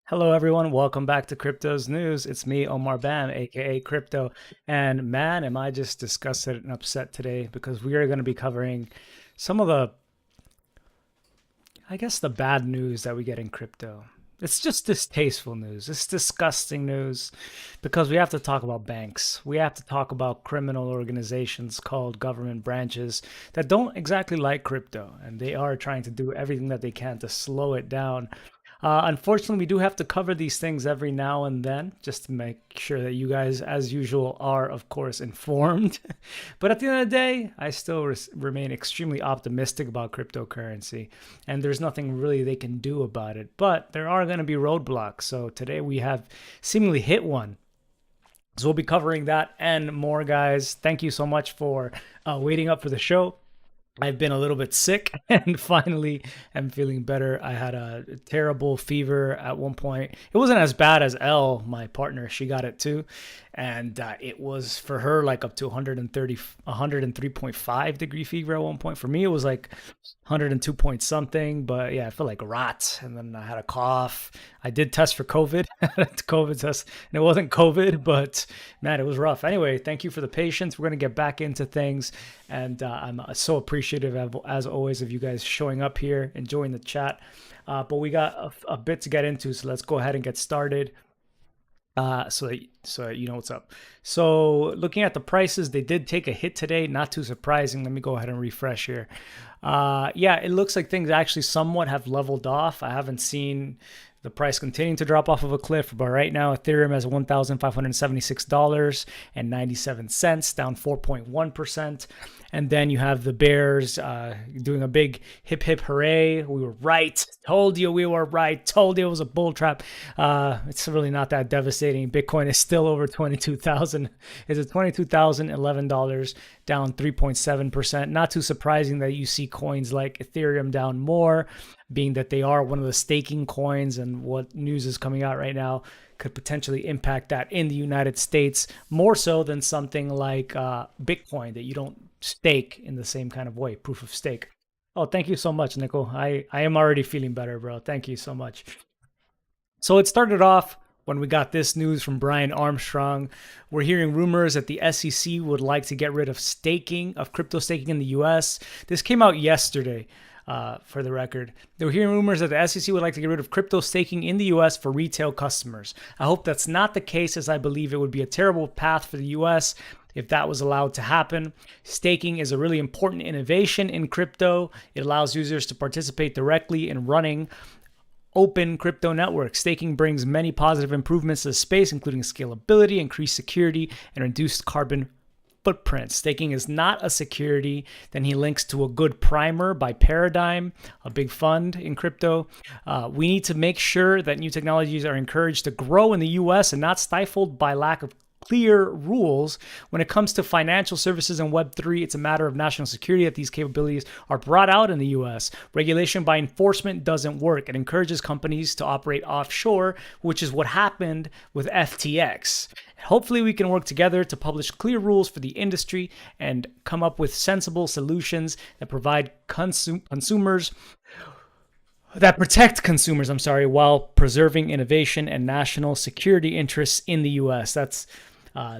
Hello, everyone. Welcome back to Crypto's News. It's me, Omar Bam, aka Crypto. And man, am I just disgusted and upset today because we are going to be covering some of the bad news that we get in crypto. It's just distasteful news. It's disgusting news because we have to talk about banks. We have to talk about criminal organizations called government branches that don't exactly like crypto, and they are trying to do everything that they can to slow it down. Unfortunately, we do have to cover these things every now and then just to make sure that you guys, as usual, are, of course, informed. But at the end of the day, I still remain extremely optimistic about cryptocurrency, and there's nothing really they can do about it. But there are going to be roadblocks. So today we have seemingly hit one. So we'll be covering that and more, guys. Thank you so much for waiting up for the show. I've been a little bit sick and finally am feeling better. I had a terrible fever at one point. It wasn't as bad as Elle, my partner. She got it too. And it was for her like up to 103.5 degree fever at one point. For me, it was like 102 point something. But yeah, I felt like a rat. And then I had a cough. I did test for COVID, COVID test, and it wasn't COVID, but man, it was rough. Anyway, thank you for the patience. We're going to get back into things. And I'm so appreciative, as always, of you guys showing up here, enjoying the chat. But we got a bit to get into, so let's go ahead and get started. So that you know what's up. So looking at the prices, they did take a hit today. Not too surprising. Let me go ahead and refresh here. Yeah, it looks like things actually somewhat have leveled off. I haven't seen the price continuing to drop off of a cliff, but right now Ethereum has $1,576.97, down 4.1%. And then you have the bears doing a big hip hip hooray. We were right. Told you we were right. Told you it was a bull trap. It's really not that devastating. Bitcoin is still over 22,000. It's at $22,011, down 3.7%. Not too surprising that you see coins like Ethereum down more, being that they are one of the staking coins, and what news is coming out right now could potentially impact that in the United States more so than something like Bitcoin that you don't stake in the same kind of way, proof of stake. Oh, thank you so much, Nicole. I am already feeling better, bro. Thank you so much. So it started off when we got this news from Brian Armstrong. We're hearing rumors that the SEC would like to get rid of crypto staking in the US. This came out yesterday. For the record, they were hearing rumors that the SEC would like to get rid of crypto staking in the US for retail customers. I hope that's not the case, as I believe it would be a terrible path for the US if that was allowed to happen. Staking is a really important innovation in crypto. It allows users to participate directly in running open crypto networks. Staking brings many positive improvements to the space, including scalability, increased security, and reduced carbon footprint. Staking is not a security. Then he links to a good primer by Paradigm, a big fund in crypto. We need to make sure that new technologies are encouraged to grow in the US and not stifled by lack of clear rules. When it comes to financial services and Web3, it's a matter of national security that these capabilities are brought out in the US. Regulation by enforcement doesn't work. It encourages companies to operate offshore, which is what happened with FTX. Hopefully, we can work together to publish clear rules for the industry and come up with sensible solutions that protect consumers, while preserving innovation and national security interests in the US. That's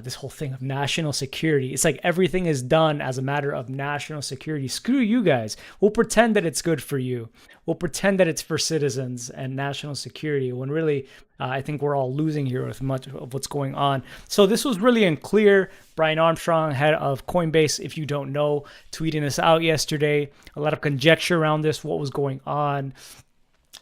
this whole thing of national security. It's like everything is done as a matter of national security. Screw you guys. We'll pretend that it's good for you. We'll pretend that it's for citizens and national security, when really I think we're all losing here with much of what's going on. So this was really unclear. Brian Armstrong, head of Coinbase, if you don't know, tweeting this out yesterday. A lot of conjecture around this, what was going on.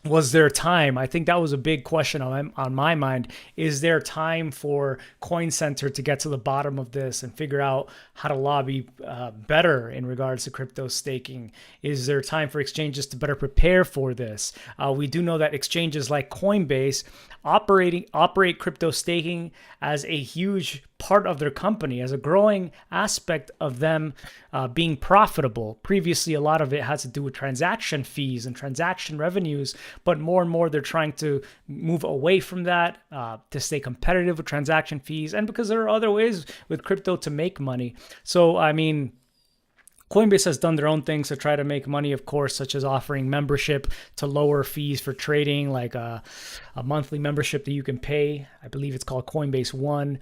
Was there time? I think that was a big question on my mind. Is there time for Coin Center to get to the bottom of this and figure out how to lobby better in regards to crypto staking? Is there time for exchanges to better prepare for this? We do know that exchanges like Coinbase operate crypto staking as a huge part of their company, as a growing aspect of them being profitable. Previously, a lot of it has to do with transaction fees and transaction revenues, but more and more they're trying to move away from that to stay competitive with transaction fees, and because there are other ways with crypto to make money. So, I mean, Coinbase has done their own things to try to make money, of course, such as offering membership to lower fees for trading, like a monthly membership that you can pay. I believe it's called Coinbase One.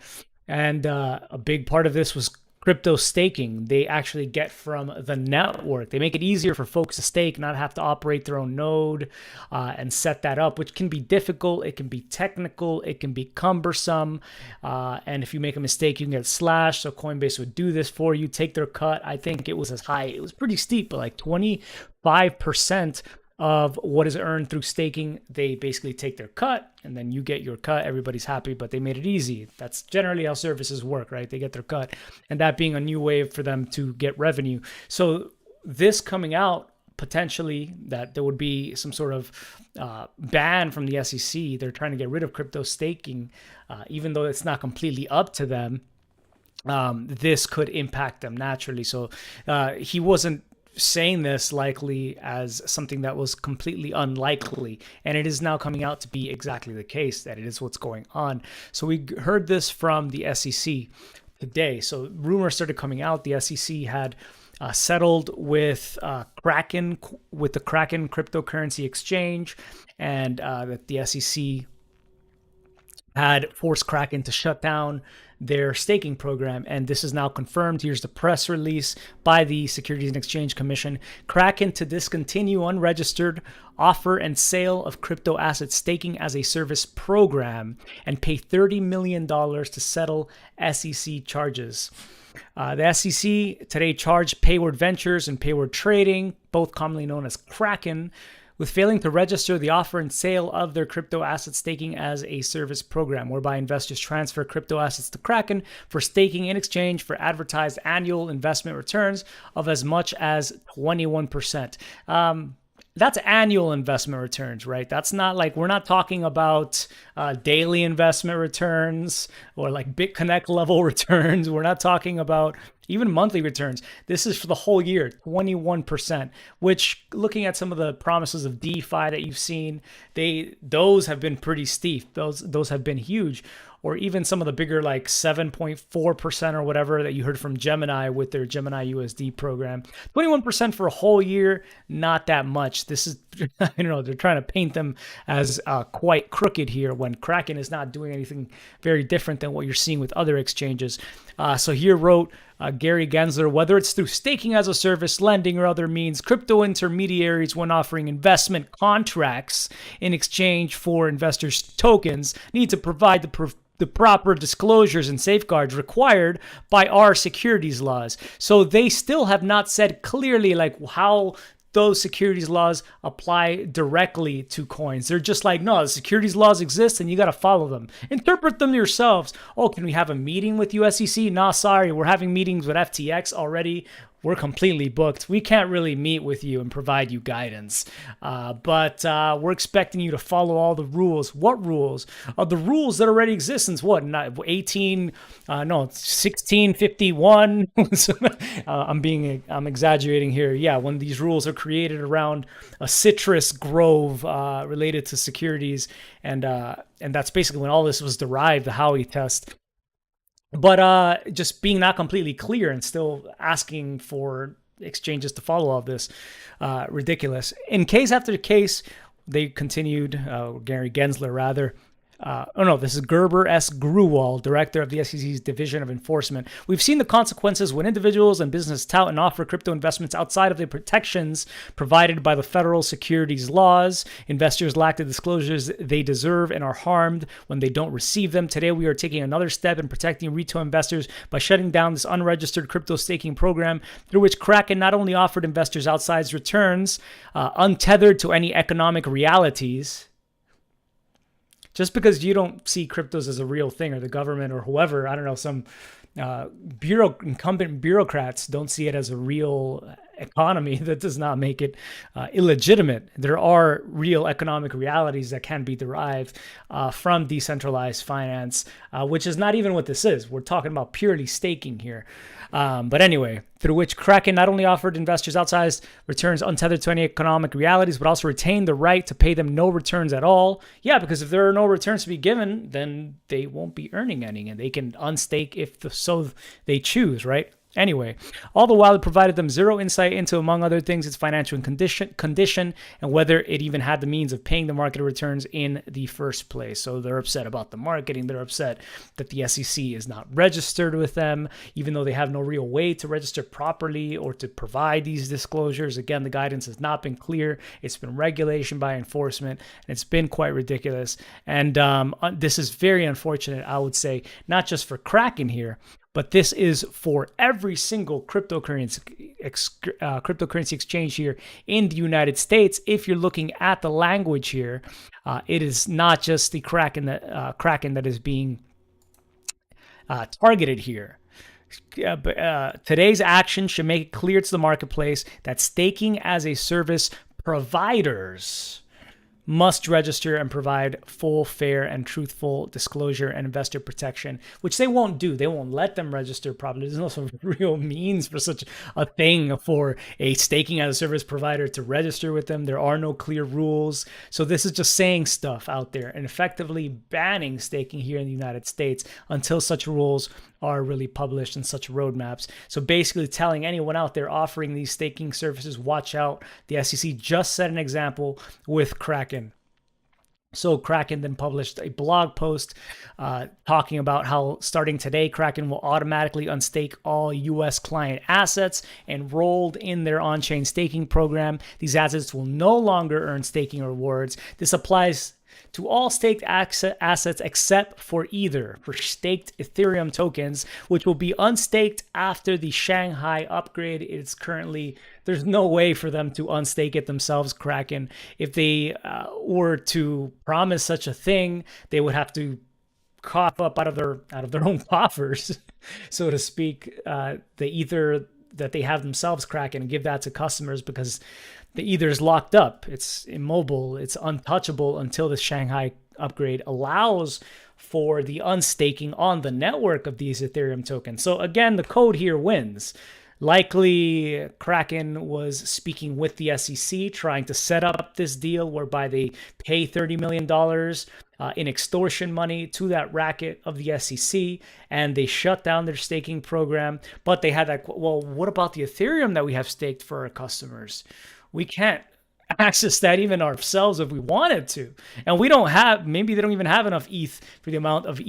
And a big part of this was crypto staking. They actually get from the network. They make it easier for folks to stake, not have to operate their own node and set that up, which can be difficult. It can be technical. It can be cumbersome. And if you make a mistake, you can get slashed. So Coinbase would do this for you, take their cut. I think it was as high. It was pretty steep, but like 25% of what is earned through staking, they basically take their cut, and then you get your cut. Everybody's happy, but they made it easy. That's generally how services work, right? They get their cut, and that being a new way for them to get revenue. So this coming out, potentially that there would be some sort of ban from the SEC. They're trying to get rid of crypto staking, even though it's not completely up to them. This could impact them naturally. So he wasn't saying this likely as something that was completely unlikely, and it is now coming out to be exactly the case, that it is what's going on. So we heard this from the SEC today. So rumors started coming out. The SEC had settled with Kraken, with the Kraken cryptocurrency exchange, and that the SEC had forced Kraken to shut down their staking program, and this is now confirmed. Here's the press release by the Securities and Exchange Commission. Kraken to discontinue unregistered offer and sale of crypto asset staking as a service program and pay $30 million to settle SEC charges. The SEC today charged Payward Ventures and Payward Trading, both commonly known as Kraken, with failing to register the offer and sale of their crypto asset staking as a service program, whereby investors transfer crypto assets to Kraken for staking in exchange for advertised annual investment returns of as much as 21%. That's annual investment returns, right? That's not like, we're not talking about daily investment returns or like BitConnect level returns. We're not talking about even monthly returns. This is for the whole year, 21%, which, looking at some of the promises of DeFi that you've seen, those have been pretty steep. Those have been huge. Or even some of the bigger, like 7.4% or whatever that you heard from Gemini with their Gemini USD program. 21% for a whole year, not that much. This is, I don't know, they're trying to paint them as quite crooked here when Kraken is not doing anything very different than what you're seeing with other exchanges. So here wrote Gary Gensler, whether it's through staking as a service, lending, or other means, crypto intermediaries, when offering investment contracts in exchange for investors' tokens, need to provide the proper disclosures and safeguards required by our securities laws. So they still have not said clearly like how those securities laws apply directly to coins. They're just like, no, the securities laws exist and you got to follow them. Interpret them yourselves. Oh, can we have a meeting with USCC? Nah, sorry, we're having meetings with FTX already. We're completely booked. We can't really meet with you and provide you guidance. But we're expecting you to follow all the rules. What rules? The rules that already exist since what? 1651. I'm exaggerating here. Yeah, when these rules are created around a citrus grove related to securities, and that's basically when all this was derived, the Howey test. But just being not completely clear and still asking for exchanges to follow all this, ridiculous. In case after case, they continued, Gary Gensler rather, this is Gerber S. Gruwald, director of the SEC's Division of Enforcement. We've seen the consequences when individuals and businesses tout and offer crypto investments outside of the protections provided by the federal securities laws. Investors lack the disclosures they deserve and are harmed when they don't receive them. Today, we are taking another step in protecting retail investors by shutting down this unregistered crypto staking program through which Kraken not only offered investors outsized returns, untethered to any economic realities. Just because you don't see cryptos as a real thing, or the government or whoever, I don't know, some incumbent bureaucrats don't see it as a real economy, that does not make it illegitimate. There are real economic realities that can be derived from decentralized finance, which is not even what this is. We're talking about purely staking here. But anyway, through which Kraken not only offered investors outsized returns untethered to any economic realities, but also retained the right to pay them no returns at all. Yeah, because if there are no returns to be given, then they won't be earning any, and they can unstake if so they choose, right? Anyway, all the while it provided them zero insight into, among other things, its financial condition and whether it even had the means of paying the market returns in the first place. So they're upset about the marketing. They're upset that the SEC is not registered with them, even though they have no real way to register properly or to provide these disclosures. Again, the guidance has not been clear. It's been regulation by enforcement, and it's been quite ridiculous. And this is very unfortunate, I would say, not just for Kraken here, but this is for every single cryptocurrency exchange here in the United States. If you're looking at the language here, it is not just the Kraken that is being targeted here. Today's action should make it clear to the marketplace that staking as a service providers must register and provide full, fair, and truthful disclosure and investor protection, which they won't do. They won't let them register properly. There's no sort of real means for such a thing for a staking as a service provider to register with them. There are no clear rules. So this is just saying stuff out there and effectively banning staking here in the United States until such rules are really published and such roadmaps. So basically telling anyone out there offering these staking services, watch out. The SEC just set an example with Kraken. So Kraken then published a blog post talking about how starting today, Kraken will automatically unstake all U.S. client assets enrolled in their on-chain staking program. These assets will no longer earn staking rewards. This applies to all staked assets except for staked Ethereum tokens, which will be unstaked after the Shanghai upgrade. It's currently, there's no way for them to unstake it themselves, Kraken. If they were to promise such a thing, they would have to cough up out of their own coffers, so to speak, the ether that they have themselves, Kraken, and give that to customers, because the ether is locked up. It's immobile. It's untouchable until the Shanghai upgrade allows for the unstaking on the network of these Ethereum tokens. So again, the code here wins. Likely, Kraken was speaking with the SEC, trying to set up this deal whereby they pay $30 million in extortion money to that racket of the SEC, and they shut down their staking program. But they had that, well, what about the Ethereum that we have staked for our customers? We can't access that even ourselves if we wanted to. And we don't have, maybe they don't even have enough ETH for the amount of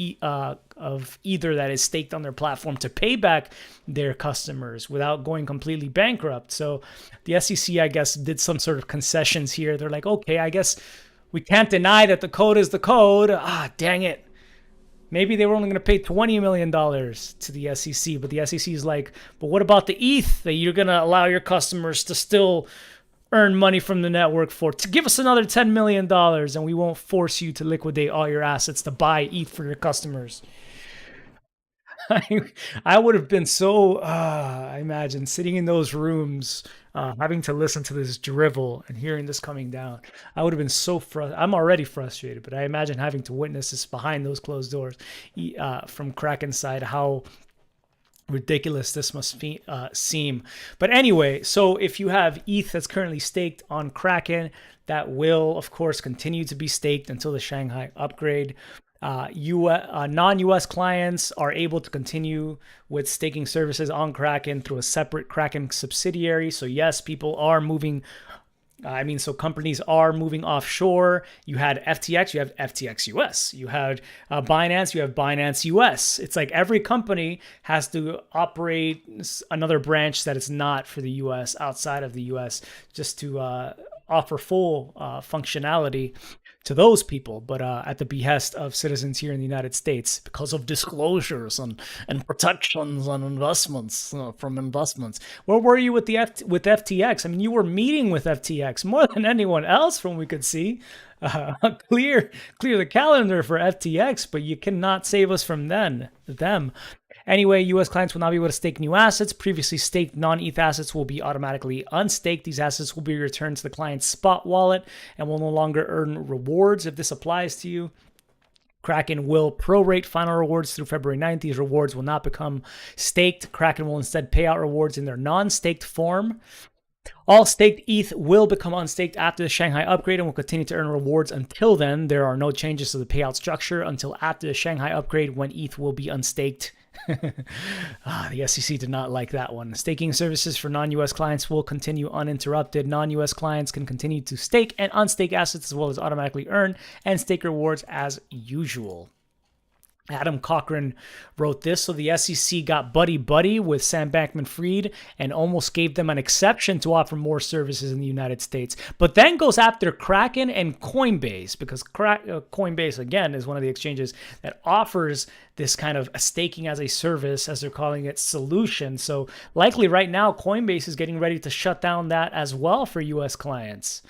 Ether that is staked on their platform to pay back their customers without going completely bankrupt. So the SEC, I guess, did some sort of concessions here. They're like, okay, I guess we can't deny that the code is the code. Dang it. Maybe they were only going to pay $20 million to the SEC, but the SEC is like, but what about the ETH that you're going to allow your customers to still earn money from the network for? To give us another $10 million and we won't force you to liquidate all your assets to buy ETH for your customers. I would have been so, I imagine sitting in those rooms, having to listen to this drivel and hearing this coming down. I would have been so frustrated. I'm already frustrated, but I imagine having to witness this behind those closed doors from Kraken's side, how ridiculous this must seem. But anyway, so if you have ETH that's currently staked on Kraken, that will, of course, continue to be staked until the Shanghai upgrade. Non-US clients are able to continue with staking services on Kraken through a separate Kraken subsidiary. So yes, people are moving. So companies are moving offshore. You had FTX, you have FTX US. You had Binance, you have Binance US. It's like every company has to operate another branch that is not for the US, outside of the US, just to offer full functionality to those people, but at the behest of citizens here in the United States because of disclosures and protections on investments from investments. Where were you with with FTX? I mean, you were meeting with FTX more than anyone else, from we could see. Clear the calendar for FTX, but you cannot save us from them. Anyway, U.S. clients will not be able to stake new assets. Previously staked non-ETH assets will be automatically unstaked. These assets will be returned to the client's spot wallet and will no longer earn rewards if this applies to you. Kraken will prorate final rewards through February 9th. These rewards will not become staked. Kraken will instead pay out rewards in their non-staked form. All staked ETH will become unstaked after the Shanghai upgrade and will continue to earn rewards until then. There are no changes to the payout structure until after the Shanghai upgrade, when ETH will be unstaked The SEC did not like that one. Staking services for non-US clients will continue uninterrupted. Non-US clients can continue to stake and unstake assets as well as automatically earn and stake rewards as usual. Adam Cochran wrote this. So the SEC got buddy-buddy with Sam Bankman-Fried and almost gave them an exception to offer more services in the United States, but then goes after Kraken and Coinbase because Coinbase, again, is one of the exchanges that offers this kind of a staking as a service, as they're calling it, solution. So likely right now, Coinbase is getting ready to shut down that as well for U.S. clients.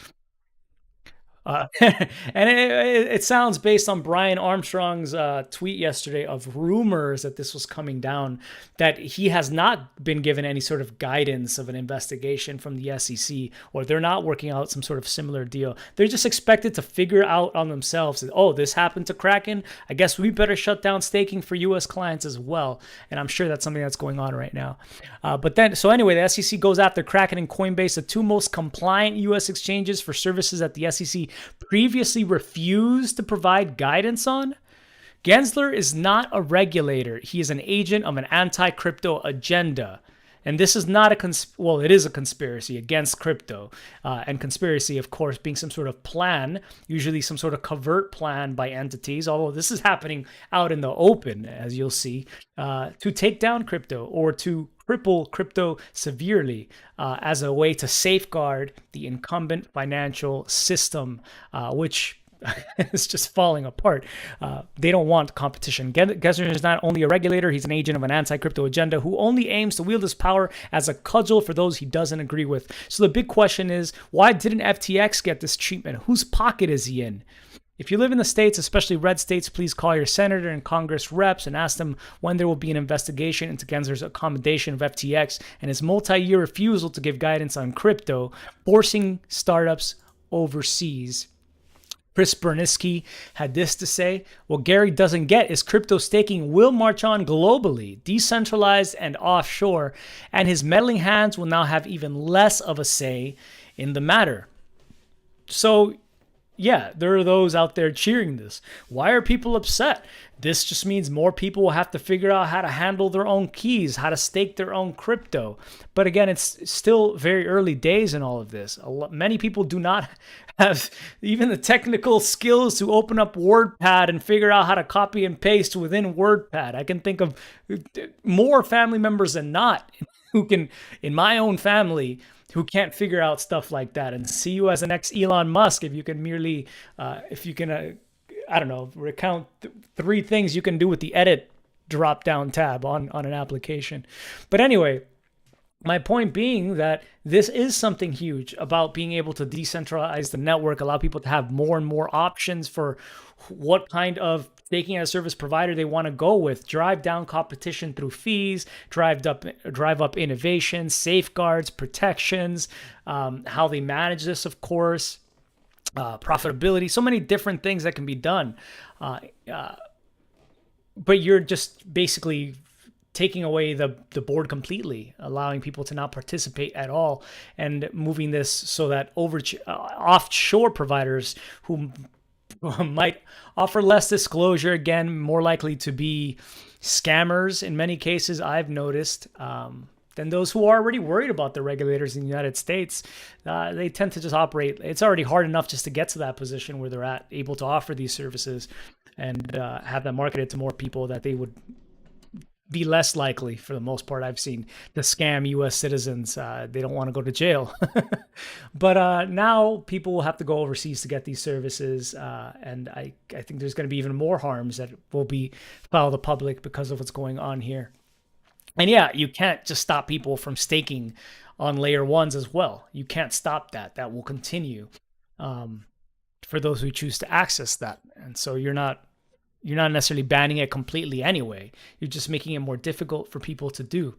And it sounds, based on Brian Armstrong's tweet yesterday of rumors that this was coming down, that he has not been given any sort of guidance of an investigation from the SEC, or they're not working out some sort of similar deal. They're just expected to figure out on themselves that, oh, this happened to Kraken, I guess we better shut down staking for U.S. clients as well. And I'm sure that's something that's going on right now. So anyway, the SEC goes after Kraken and Coinbase, the two most compliant U.S. exchanges for services that the SEC previously refused to provide guidance on. Gensler is not a regulator. He is an agent of an anti-crypto agenda. And this is not it is a conspiracy against crypto. And conspiracy, of course, being some sort of plan, usually some sort of covert plan by entities, although this is happening out in the open, as you'll see, to take down crypto or to cripple crypto severely as a way to safeguard the incumbent financial system, which is just falling apart. They don't want competition. Gensler is not only a regulator, he's an agent of an anti-crypto agenda who only aims to wield his power as a cudgel for those he doesn't agree with. So the big question is, why didn't FTX get this treatment? Whose pocket is he in? If you live in the States, especially red states, please call your senator and Congress reps and ask them when there will be an investigation into Gensler's accommodation of FTX and his multi-year refusal to give guidance on crypto, forcing startups overseas. Chris Berniski had this to say: what Gary doesn't get is crypto staking will march on globally, decentralized and offshore, and his meddling hands will now have even less of a say in the matter. So, yeah, there are those out there cheering this. Why are people upset? This just means more people will have to figure out how to handle their own keys, how to stake their own crypto. But again, it's still very early days in all of this. Many people do not have even the technical skills to open up WordPad and figure out how to copy and paste within WordPad. I can think of more family members than not who can, in my own family, who can't figure out stuff like that. And see you as an ex-Elon Musk if you can merely, I don't know, recount three things you can do with the edit drop-down tab on an application. But anyway, my point being that this is something huge about being able to decentralize the network, allow people to have more and more options for what kind of staking as a service provider they want to go with, drive down competition through fees, drive up innovation, safeguards, protections, how they manage this, of course, profitability, so many different things that can be done. But you're just basically taking away the board completely, allowing people to not participate at all, and moving this so that offshore providers who might offer less disclosure, again, more likely to be scammers in many cases, I've noticed, than those who are already worried about the regulators in the United States. They tend to just operate. It's already hard enough just to get to that position where they're able to offer these services and have them marketed to more people, that they would be less likely, for the most part, I've seen, to scam U.S. citizens. They don't want to go to jail. But now people will have to go overseas to get these services. And I think there's going to be even more harms that will be filed to the public because of what's going on here. And yeah, you can't just stop people from staking on layer ones as well. You can't stop that. That will continue for those who choose to access that. And so you're not necessarily banning it completely anyway. You're just making it more difficult for people to do.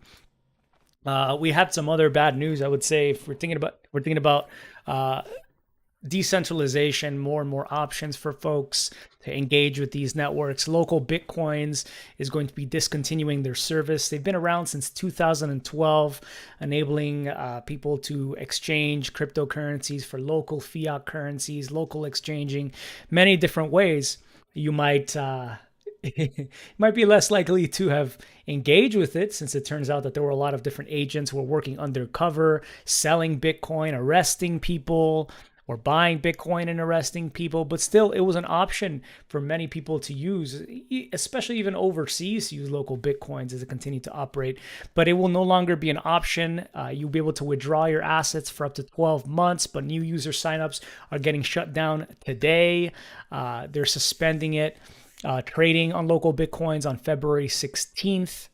We had some other bad news, I would say, if we're thinking about decentralization, more and more options for folks to engage with these networks. Local Bitcoins is going to be discontinuing their service. They've been around since 2012, enabling people to exchange cryptocurrencies for local fiat currencies, local exchanging, many different ways. You might might be less likely to have engaged with it, since it turns out that there were a lot of different agents who were working undercover, selling Bitcoin, arresting people, or buying Bitcoin and arresting people. But still, it was an option for many people to use, especially even overseas, to use local Bitcoins as it continued to operate. But it will no longer be an option. You'll be able to withdraw your assets for up to 12 months, but new user signups are getting shut down today. They're suspending it. Trading on local Bitcoins on February 16th.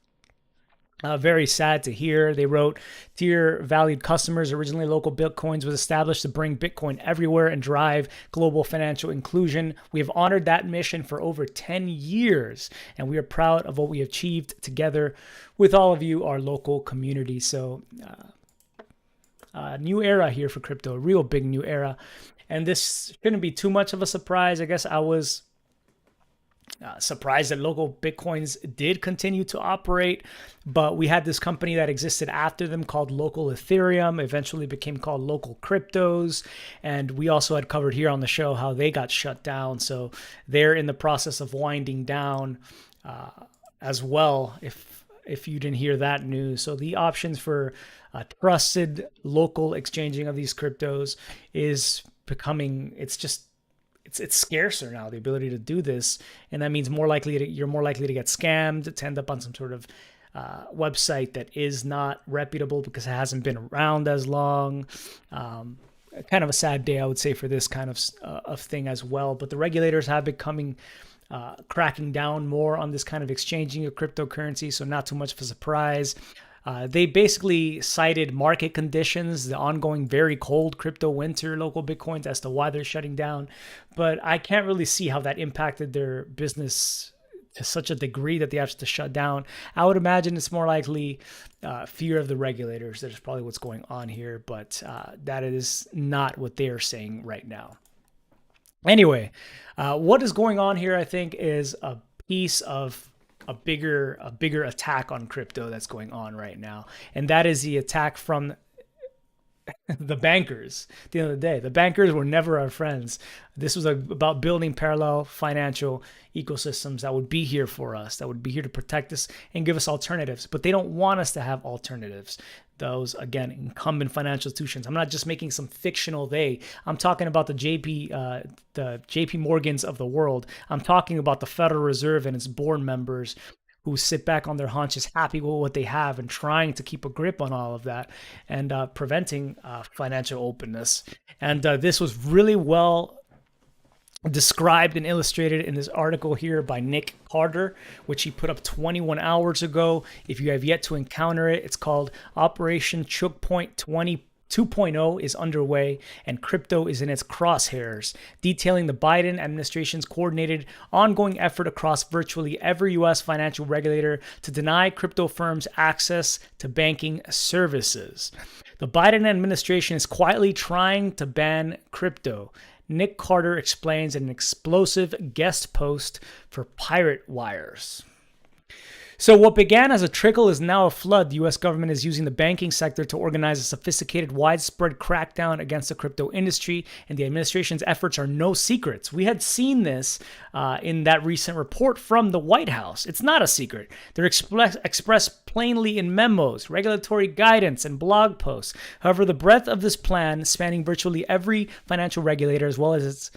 Very sad to hear. They wrote, "Dear valued customers, originally local Bitcoins was established to bring Bitcoin everywhere and drive global financial inclusion. We have honored that mission for over 10 years, and we are proud of what we achieved together with all of you, our local community." So, new era here for crypto, a real big new era. And this shouldn't be too much of a surprise. I guess I was surprised that local Bitcoins did continue to operate, but we had this company that existed after them called Local Ethereum, eventually became called Local Cryptos, and we also had covered here on the show how they got shut down. So they're in the process of winding down as well, if you didn't hear that news. So the options for trusted local exchanging of these cryptos is becoming, it's scarcer now, the ability to do this. And that means you're more likely to get scammed, to end up on some sort of website that is not reputable because it hasn't been around as long. Kind of a sad day, I would say, for this kind of thing as well. But the regulators have been cracking down more on this kind of exchanging of cryptocurrency, so not too much of a surprise. They basically cited market conditions, the ongoing very cold crypto winter, local Bitcoins, as to why they're shutting down. But I can't really see how that impacted their business to such a degree that they have to shut down. I would imagine it's more likely fear of the regulators. That is probably what's going on here, but that is not what they are saying right now. Anyway, what is going on here, I think, is a piece of a bigger attack on crypto that's going on right now. And that is the attack from the bankers. At the end of the day, the bankers were never our friends. This was about building parallel financial ecosystems that would be here for us, that would be here to protect us and give us alternatives. But they don't want us to have alternatives. Those, again, incumbent financial institutions. I'm not just making some fictional they. I'm talking about the JP Morgans of the world. I'm talking about the Federal Reserve and its board members who sit back on their haunches, happy with what they have and trying to keep a grip on all of that and preventing financial openness. And this was really well described and illustrated in this article here by Nick Carter, which he put up 21 hours ago. If you have yet to encounter it, it's called Operation Choke Point 2.0 is underway, and crypto is in its crosshairs, detailing the Biden administration's coordinated ongoing effort across virtually every U.S. financial regulator to deny crypto firms access to banking services. The Biden administration is quietly trying to ban crypto. Nick Carter explains in an explosive guest post for Pirate Wires. So what began as a trickle is now a flood. The U.S. government is using the banking sector to organize a sophisticated, widespread crackdown against the crypto industry, and the administration's efforts are no secrets. We had seen this in that recent report from the White House. It's not a secret. They're expressed plainly in memos, regulatory guidance, and blog posts. However, the breadth of this plan, spanning virtually every financial regulator as well as its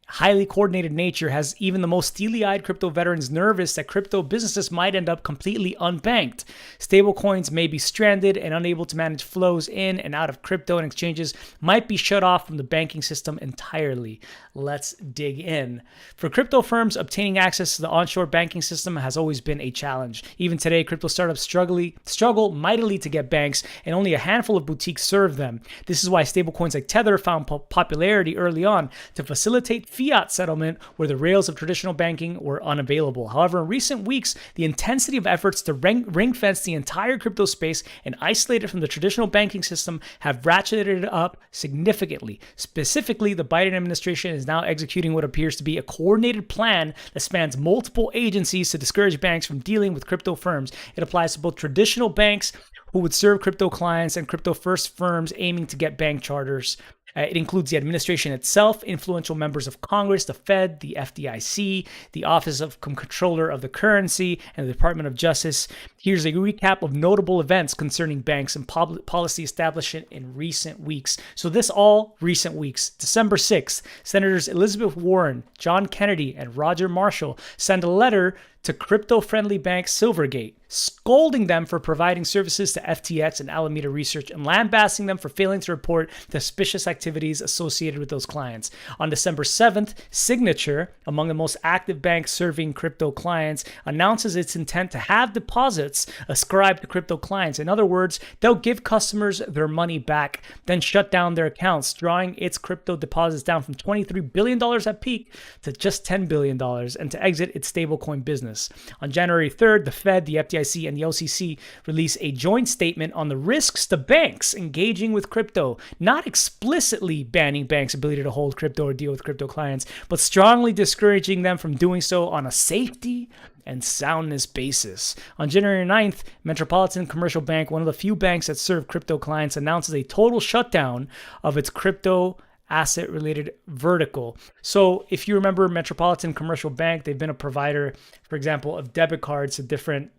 highly coordinated nature, has even the most steely-eyed crypto veterans nervous that crypto businesses might end up completely unbanked. Stablecoins may be stranded, and unable to manage flows in and out of crypto, and exchanges might be shut off from the banking system entirely. Let's dig in. For crypto firms, obtaining access to the onshore banking system has always been a challenge. Even today, crypto startups struggle mightily to get banks, and only a handful of boutiques serve them. This is why stablecoins like Tether found popularity early on, to facilitate fiat settlement where the rails of traditional banking were unavailable. However, in recent weeks, the intensity of efforts to ring-fence the entire crypto space and isolate it from the traditional banking system have ratcheted it up significantly. Specifically, the Biden administration is now executing what appears to be a coordinated plan that spans multiple agencies to discourage banks from dealing with crypto firms. It applies to both traditional banks who would serve crypto clients and crypto-first firms aiming to get bank charters. It includes the administration itself, influential members of Congress, the Fed, the FDIC, the Office of Comptroller of the Currency, and the Department of Justice. Here's a recap of notable events concerning banks and policy establishment in recent weeks. So this all recent weeks. December 6th, Senators Elizabeth Warren, John Kennedy, and Roger Marshall sent a letter to crypto-friendly bank Silvergate, scolding them for providing services to FTX and Alameda Research and lambasting them for failing to report the suspicious activities associated with those clients. On December 7th, Signature, among the most active banks serving crypto clients, announces its intent to have deposits ascribed to crypto clients. In other words, they'll give customers their money back, then shut down their accounts, drawing its crypto deposits down from $23 billion at peak to just $10 billion, and to exit its stablecoin business. On January 3rd, the Fed, the FDIC, and the OCC released a joint statement on the risks to banks engaging with crypto, not explicitly banning banks' ability to hold crypto or deal with crypto clients, but strongly discouraging them from doing so on a safety and soundness basis. On January 9th, Metropolitan Commercial Bank, one of the few banks that serve crypto clients, announces a total shutdown of its crypto asset-related vertical. So if you remember Metropolitan Commercial Bank, they've been a provider, for example, of debit cards to different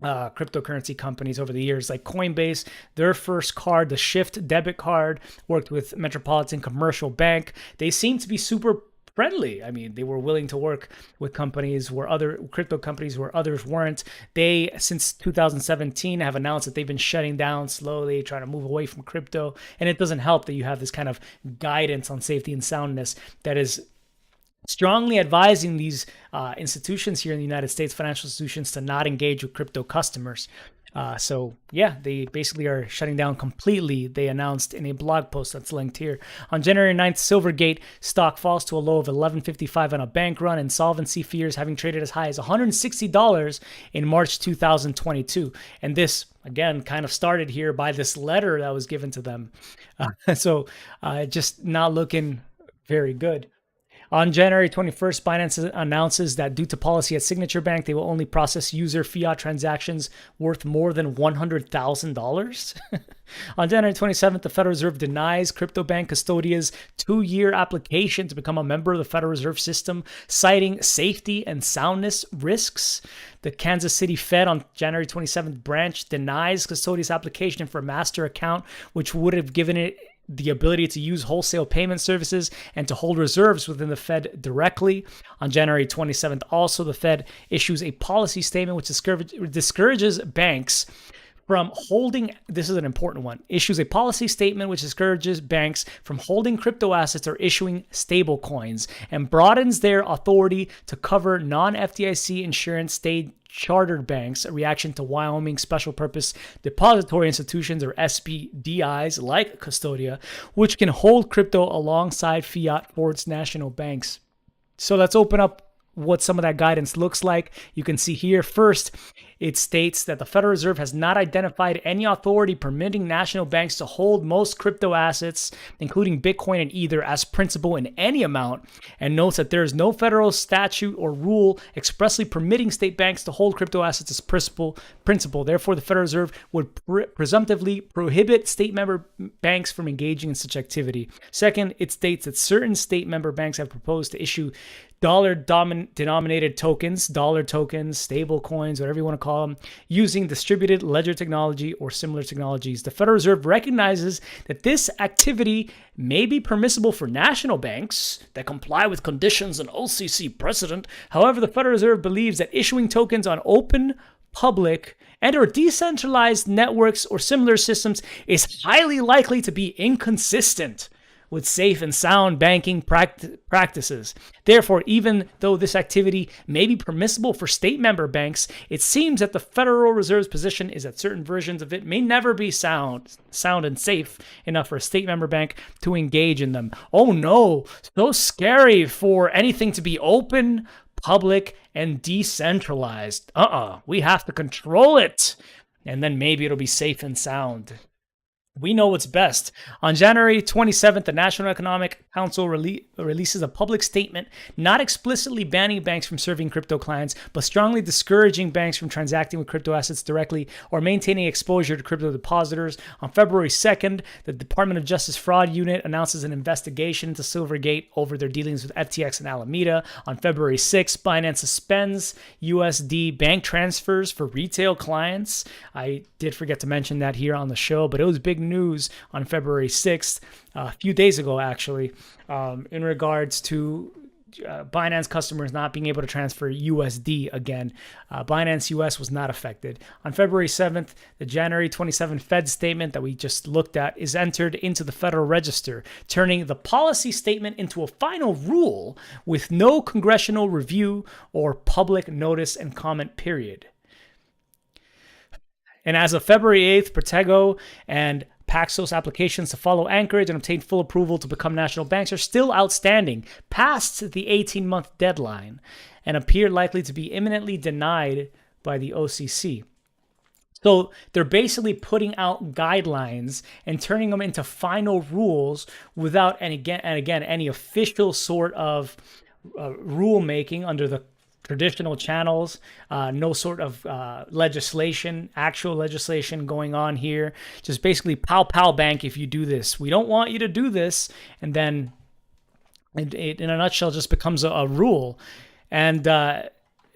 cryptocurrency companies over the years, like Coinbase. Their first card, the Shift debit card, worked with Metropolitan Commercial Bank. They seem to be super friendly. I mean, they were willing to work with companies where other crypto companies where others weren't. They, since 2017, have announced that they've been shutting down slowly, trying to move away from crypto. And it doesn't help that you have this kind of guidance on safety and soundness that is strongly advising these institutions here in the United States, financial institutions, to not engage with crypto customers. So yeah, they basically are shutting down completely, they announced in a blog post that's linked here. On January 9th, Silvergate stock falls to a low of $11.55 on a bank run, insolvency fears having traded as high as $160 in March 2022. And this, again, kind of started here by this letter that was given to them. So just not looking very good. On January 21st, Binance announces that due to policy at Signature Bank, they will only process user fiat transactions worth more than $100,000. On January 27th, the Federal Reserve denies CryptoBank Custodia's 2-year application to become a member of the Federal Reserve System, citing safety and soundness risks. The Kansas City Fed on January 27th branch denies Custodia's application for a master account, which would have given it the ability to use wholesale payment services and to hold reserves within the Fed directly. On January 27th, also, the Fed issues a policy statement which discourages banks from holding, this is an important one, issues a policy statement which discourages banks from holding crypto assets or issuing stable coins, and broadens their authority to cover non-FDIC insurance state chartered banks, a reaction to Wyoming Special Purpose Depository Institutions, or SPDIs, like Custodia, which can hold crypto alongside fiat for its national banks. So let's open up what some of that guidance looks like. You can see here, first, it states that the Federal Reserve has not identified any authority permitting national banks to hold most crypto assets, including Bitcoin and Ether, as principal in any amount, and notes that there is no federal statute or rule expressly permitting state banks to hold crypto assets as principal. Therefore, the Federal Reserve would presumptively prohibit state member banks from engaging in such activity. Second, it states that certain state member banks have proposed to issue dollar-denominated tokens, dollar tokens, stable coins, whatever you want to call them, using distributed ledger technology or similar technologies. The Federal Reserve recognizes that this activity may be permissible for national banks that comply with conditions and OCC precedent. However, the Federal Reserve believes that issuing tokens on open, public, and or decentralized networks or similar systems is highly likely to be inconsistent with safe and sound banking practices. Therefore, even though this activity may be permissible for state member banks, it seems that the Federal Reserve's position is that certain versions of it may never be sound and safe enough for a state member bank to engage in them. Oh no, so scary for anything to be open, public, and decentralized. We have to control it, and then maybe it'll be safe and sound. We know what's best. On January 27th, the National Economic Council releases a public statement not explicitly banning banks from serving crypto clients, but strongly discouraging banks from transacting with crypto assets directly or maintaining exposure to crypto depositors. On February 2nd, the Department of Justice Fraud Unit announces an investigation into Silvergate over their dealings with FTX and Alameda. On February 6th, Binance suspends USD bank transfers for retail clients. I did forget to mention that here on the show, but it was big news on February 6th, a few days ago actually, in regards to Binance customers not being able to transfer USD again. Binance US was not affected. On February 7th, the January 27th Fed statement that we just looked at is entered into the Federal Register, turning the policy statement into a final rule with no congressional review or public notice and comment period. And as of February 8th, Protego and Paxos applications to follow Anchorage and obtain full approval to become national banks are still outstanding, past the 18-month deadline, and appear likely to be imminently denied by the OCC. So they're basically putting out guidelines and turning them into final rules without, and again, any official sort of rulemaking under the traditional channels, no sort of actual legislation going on here. Just basically pow bank if you do this. We don't want you to do this. And then it in a nutshell, just becomes a rule. And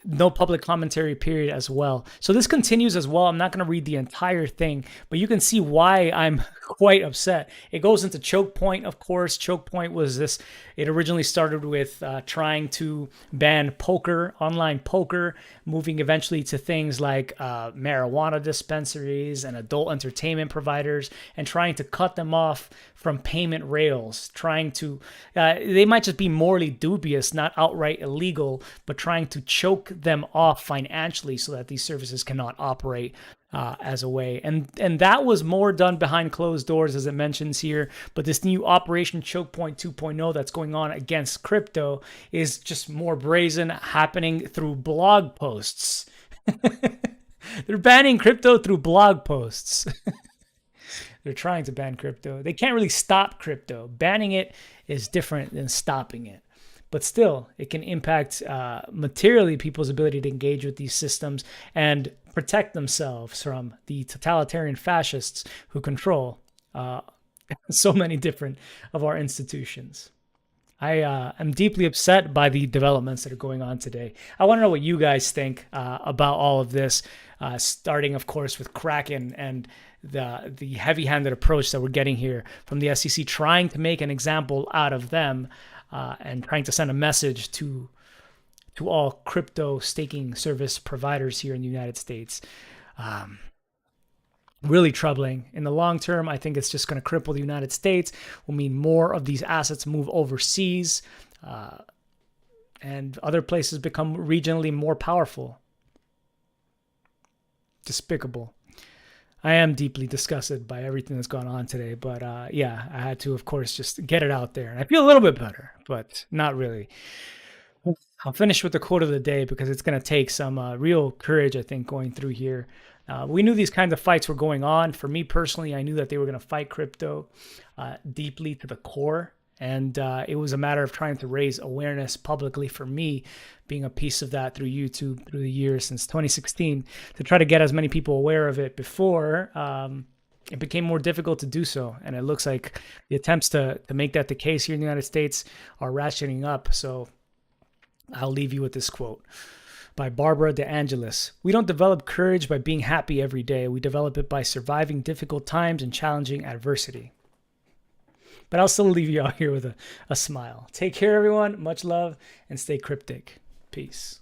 no public commentary period as well. So this continues as well. I'm not going to read the entire thing, but you can see why I'm quite upset. It goes into choke point, of course. Choke point was this. It originally started with trying to ban poker, online poker, moving eventually to things like marijuana dispensaries and adult entertainment providers, and trying to cut them off from payment rails, trying to, they might just be morally dubious, not outright illegal, but trying to choke them off financially so that these services cannot operate as a way. And that was more done behind closed doors, as it mentions here. But this new Operation Choke Point 2.0 that's going on against crypto is just more brazen, happening through blog posts. They're banning crypto through blog posts. They're trying to ban crypto. They can't really stop crypto. Banning it is different than stopping it. But still, it can impact materially people's ability to engage with these systems and protect themselves from the totalitarian fascists who control so many different of our institutions. I am deeply upset by the developments that are going on today. I want to know what you guys think about all of this, starting, of course, with Kraken and the heavy-handed approach that we're getting here from the SEC, trying to make an example out of them and trying to send a message to all crypto staking service providers here in the United States. Really troubling. In the long term, I think it's just going to cripple the United States, will mean more of these assets move overseas, and other places become regionally more powerful. Despicable. I am deeply disgusted by everything that's gone on today, but yeah, I had to, of course, just get it out there. And I feel a little bit better, but not really. I'll finish with the quote of the day because it's going to take some real courage, I think, going through here. We knew these kinds of fights were going on. For me personally, I knew that they were going to fight crypto deeply to the core. And it was a matter of trying to raise awareness publicly for me, being a piece of that through YouTube through the years since 2016, to try to get as many people aware of it before it became more difficult to do so. And it looks like the attempts to make that the case here in the United States are ratcheting up. So I'll leave you with this quote by Barbara De Angelis. "We don't develop courage by being happy every day. We develop it by surviving difficult times and challenging adversity." But I'll still leave you out here with a smile. Take care, everyone. Much love and stay cryptic. Peace.